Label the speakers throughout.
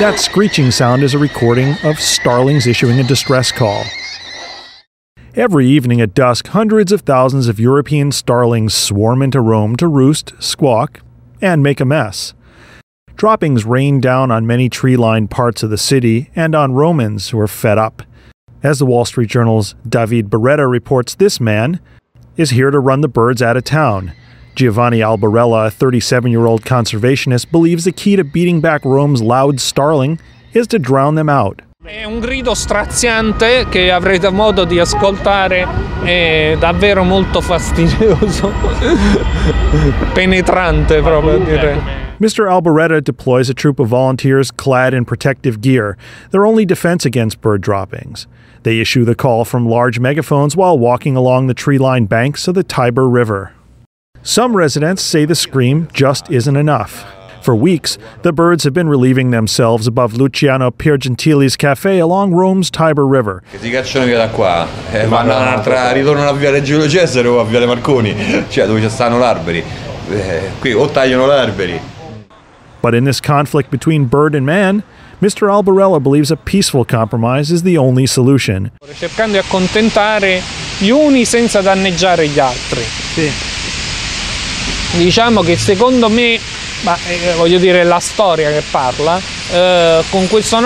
Speaker 1: That screeching sound is a recording of starlings issuing a distress call. Every evening at dusk, hundreds of thousands of European starlings swarm into Rome to roost, squawk, and make a mess. Droppings rain down on many tree-lined parts of the city and on Romans who are fed up. As the Wall Street Journal's David Beretta reports, this man is here to run the birds out of town. Giovanni Albarella, a 37-year-old conservationist, believes the key to beating back Rome's loud starling is to drown them out.
Speaker 2: È un grido straziante che avrete modo di ascoltare, è davvero molto fastidioso, penetrante proprio direi.
Speaker 1: Mr. Albaretta deploys a troop of volunteers clad in protective gear, their only defense against bird droppings. They issue the call from large megaphones while walking along the tree-lined banks of the Tiber River. Some residents say the scream just isn't enough. For weeks, the birds have been relieving themselves above Luciano Piergentili's cafe along Rome's Tiber River.
Speaker 3: Si cacciano via da qua, ritornano a Viale Giulio Cesare o a Viale Marconi, cioè dove ci stanno gli alberi. Qui o tagliano gli alberi.
Speaker 1: But in this conflict between bird and man, Mr. Albarella believes a peaceful compromise is the only solution.
Speaker 2: Cercando di accontentare gli uni senza danneggiare gli altri.
Speaker 1: Sì.
Speaker 2: Diciamo che secondo me, voglio dire la storia che parla, con questo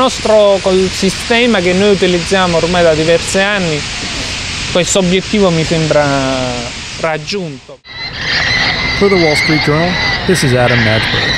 Speaker 2: col sistema che noi utilizziamo ormai da diversi anni, questo obiettivo mi sembra raggiunto.
Speaker 1: For the Wall Street Journal, this is Adam Madberg.